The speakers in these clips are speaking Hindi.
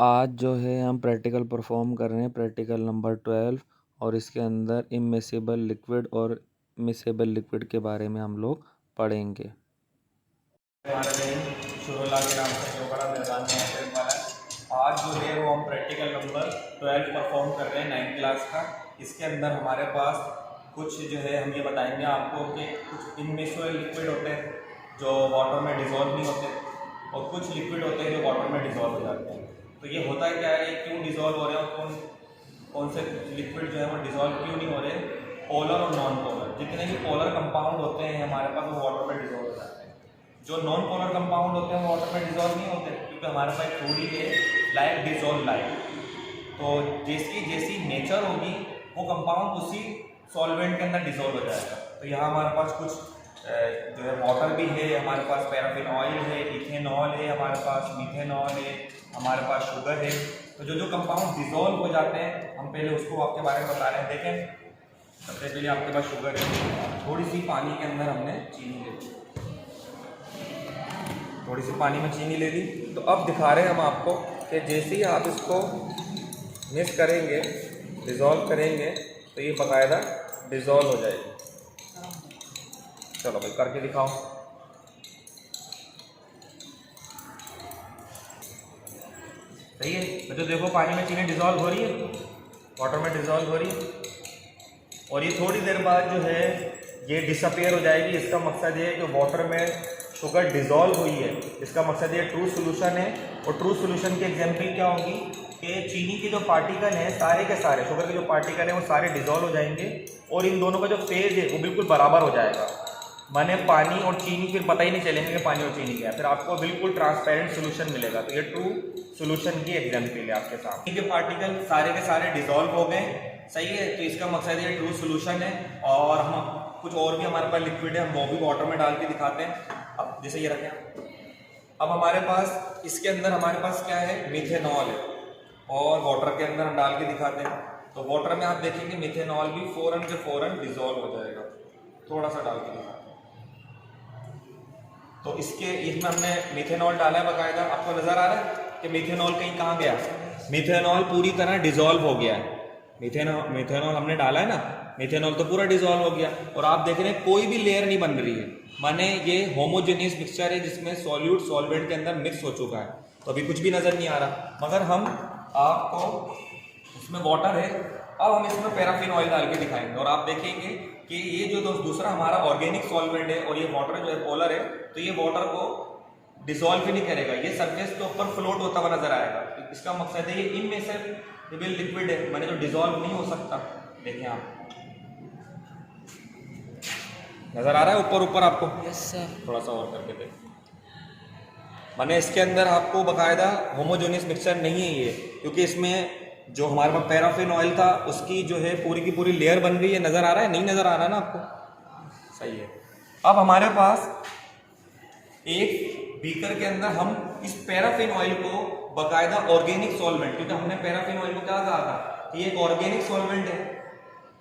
आज जो है हम प्रैक्टिकल परफॉर्म कर रहे हैं, प्रैक्टिकल नंबर 12 और इसके अंदर इमिसिबल लिक्विड और मिसेबल लिक्विड के बारे में हम लोग पढ़ेंगे। हमारे दिन शुरुला के नाम से जो बड़ा मैदान में आने वाला है। आज जो है वो हम प्रैक्टिकल नंबर 12 परफॉर्म कर रहे हैं 9th क्लास का। इसके अंदर हमारे पास कुछ जो है हम ये बताएंगे आपको कि कुछ इनमिसेबल लिक्विड होते हैं जो वाटर में डिज़ोल्व नहीं होते और कुछ लिक्विड होते हैं जो वाटर में डिज़ोल्व हो जाते हैं। तो ये होता है क्या है, ये क्यों डिज़ोल्व हो रहे हैं और कौन से लिक्विड जो है वो डिज़ोल्व क्यों नहीं हो रहे। पोलर और नॉन पोलर, जितने भी पोलर कंपाउंड होते हैं हमारे पास वो वाटर में डिज़ोल्व हो जाते हैं। जो नॉन पोलर कंपाउंड होते हैं वो वाटर में डिज़ोल्व नहीं होते क्योंकि हमारे पास थ्योरी है लाइक डिज़ोल्व लाइक। तो जैसी नेचर होगी वो कंपाउंड उसी सॉल्वेंट के अंदर डिज़ोल्व हो जाएगा। तो यहाँ हमारे पास कुछ जो है वाटर भी है, हमारे पास पैराफिन ऑयल है, इथेनॉल है, हमारे पास मीथेनॉल है, हमारे पास शुगर है। तो जो कंपाउंड डिज़ोल्व हो जाते हैं हम पहले उसको आपके बारे में बता रहे हैं। देखें, सबसे पहले आपके पास शुगर है, थोड़ी सी पानी के अंदर हमने चीनी ले ली, थोड़ी सी पानी में चीनी ले ली। तो अब दिखा रहे हैं हम आपको कि जैसे ही आप इसको मिक्स करेंगे, डिज़ोल्व करेंगे तो ये बाकायदा डिज़ोल्व हो जाएगी। चलो भाई करके दिखाओ। सही है, तो जो देखो पानी में चीनी डिज़ोल्व हो रही है, वाटर में डिज़ोल्व हो रही है और ये थोड़ी देर बाद जो है ये डिसअपियर हो जाएगी। इसका मकसद ये है कि वाटर में शुगर डिज़ोल्व हुई है, इसका मकसद ये ट्रू सोल्यूशन है। और ट्रू सोल्यूशन की एग्जांपल क्या होगी कि चीनी के जो पार्टिकल हैं सारे के सारे, शुगर के जो पार्टिकल हैं वो सारे डिज़ोल्व हो जाएंगे और इन दोनों का जो फेज है वो बिल्कुल बराबर हो जाएगा। माने पानी और चीनी फिर पता ही नहीं चलेंगे कि पानी और चीनी क्या है, फिर आपको बिल्कुल ट्रांसपेरेंट सोल्यूशन मिलेगा। तो ये ट्रू सोल्यूशन की एग्जांपल है आपके सामने। के पार्टिकल सारे के सारे डिज़ोल्व हो गए, सही है, तो इसका मकसद ये ट्रू सोल्यूशन है। और हम कुछ और भी हमारे पास लिक्विड है, हम वो भी वाटर में डाल के दिखाते हैं। अब जैसे ये रखें, अब हमारे पास इसके अंदर हमारे पास क्या है, मीथेनॉल है और वाटर के अंदर हम डाल के दिखाते हैं। तो वाटर में आप देखेंगे मीथेनॉल भी फ़ौरन के फ़ौरन डिज़ोल्व हो जाएगा। थोड़ा सा डाल के दिखाते हैं। तो इसमें हमने मीथेनॉल डाला है बाकायदा। आपको नज़र आ रहा है कि मीथेनॉल कहीं कहाँ गया, मीथेनॉल पूरी तरह डिज़ोल्व हो गया है। मीथेनॉल हमने डाला है ना, मीथेनॉल तो पूरा डिज़ोल्व हो गया और आप देख रहे हैं कोई भी लेयर नहीं बन रही है। माने ये होमोजेनियस मिक्सचर है जिसमें सॉल्यूट सॉल्वेंट के अंदर मिक्स हो चुका है, तो अभी कुछ भी नज़र नहीं आ रहा। मगर हम आपको इसमें वाटर है, अब हम इसमें पैराफिन ऑयल डाल के दिखाएंगे और आप देखेंगे कि ये जो दूसरा हमारा ऑर्गेनिक सॉल्वेंट है और ये वाटर जो है पोलर है, तो ये वाटर को डिसॉल्व ही नहीं करेगा, ये सरफेस के ऊपर फ्लोट होता हुआ नजर आएगा। इसका मकसद है ये इमिसेबल लिक्विड है, माने जो डिसॉल्व नहीं हो सकता। देखें आप, नजर आ रहा है ऊपर ऊपर आपको? Yes sir. थोड़ा सा और करके देखें, माने इसके अंदर आपको बाकायदा होमोजेनियस मिक्सचर नहीं है ये, क्योंकि इसमें जो हमारे पास पैराफिन ऑयल था उसकी जो है पूरी की पूरी लेयर बन रही है। नज़र आ रहा है? नहीं नज़र आ रहा है ना आपको? सही है। अब हमारे पास एक बीकर के अंदर हम इस पैराफिन ऑयल को बाकायदा ऑर्गेनिक सॉल्वेंट, क्योंकि हमने पैराफिन ऑयल को क्या कहा था कि ये एक ऑर्गेनिक सॉल्वेंट है,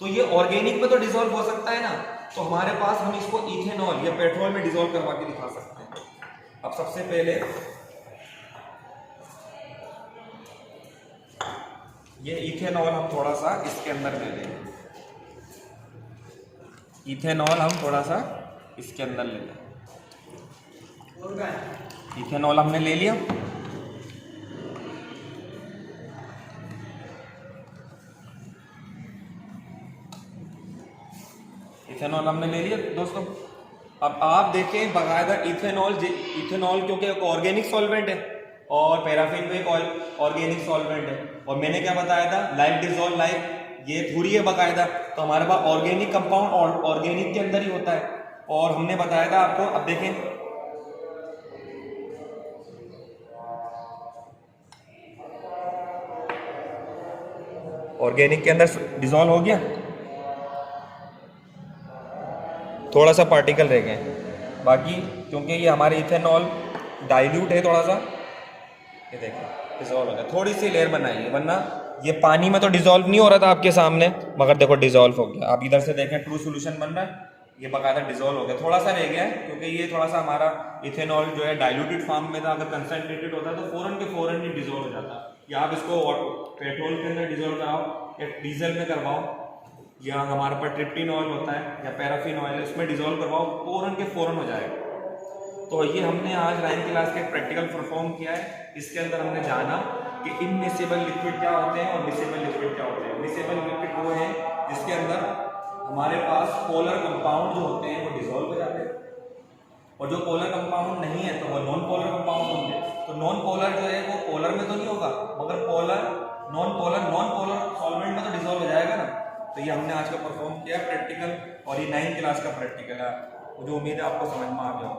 तो ये ऑर्गेनिक में तो डिसॉल्व हो सकता है ना, तो हमारे पास हम इसको इथेनॉल या पेट्रोल में डिसॉल्व करवा के दिखा सकते हैं। अब सबसे पहले ये इथेनॉल हम थोड़ा सा इसके अंदर ले लेंगे, इथेनॉल हम थोड़ा सा इसके अंदर ले लें। इथेनॉल हमने ले लिया, इथेनॉल हमने ले लिया दोस्तों। अब आप देखें बाकायदा इथेनॉल क्योंकि एक ऑर्गेनिक सॉल्वेंट है और पैराफिन भी एक ऑर्गेनिक सॉल्वेंट है, और मैंने क्या बताया था, लाइक डिसॉल्व लाइक, ये थोड़ी है बाकायदा। तो हमारे पास ऑर्गेनिक कंपाउंड और ऑर्गेनिक के अंदर ही होता है, और हमने बताया था आपको। अब देखें, ऑर्गेनिक के अंदर डिसॉल्व हो गया, थोड़ा सा पार्टिकल रह गए, बाकी क्योंकि ये हमारे इथेनॉल डाइल्यूट है थोड़ा सा, ये देखें डिसॉल्व हो गया, थोड़ी सी लेयर बनाई है, वरना ये पानी में तो डिसॉल्व नहीं हो रहा था आपके सामने, मगर देखो डिसॉल्व हो गया। आप इधर से देखें ट्रू सोल्यूशन बन रहा है, ये बाकायदा डिसॉल्व हो गया। थोड़ा सा रह गया है क्योंकि ये थोड़ा सा हमारा इथेनॉल जो है डाइल्यूटेड फॉर्म में था, अगर कंसनट्रेटेड होता तो फ़ौरन के फ़ौरन ही डिसॉल्व हो जाता, या आप इसको पेट्रोल के अंदर डिजोल्व कराओ या डीजल में करवाओ, या हमारे पास ट्रिप्टीन ऑयल होता है या पैराफिन ऑयल है, उसमें डिजोल्व करवाओ, फ़ौरन के फ़ौरन हो जाएगा। तो ये हमने आज 9th क्लास का एक प्रैक्टिकल परफॉर्म किया है। इसके अंदर हमने जाना कि इनमिसेबल लिक्विड क्या होते हैं और मिसेबल लिक्विड क्या होते हैं। मिसेबल लिक्विड वो है जिसके अंदर हमारे पास पोलर कंपाउंड जो होते हैं वो डिजोल्व हो जाते हैं, और जो पोलर कंपाउंड नहीं है तो वो नॉन पोलर कंपाउंड होंगे। तो नॉन पोलर जो है वो पोलर में तो नहीं होगा, मगर नॉन पोलर सॉल्वेंट में तो डिजोल्व हो जाएगा ना। तो ये हमने आज का परफॉर्म किया प्रैक्टिकल, और ये 9th क्लास का प्रैक्टिकल है, मुझे उम्मीद है आपको समझ में आ गया।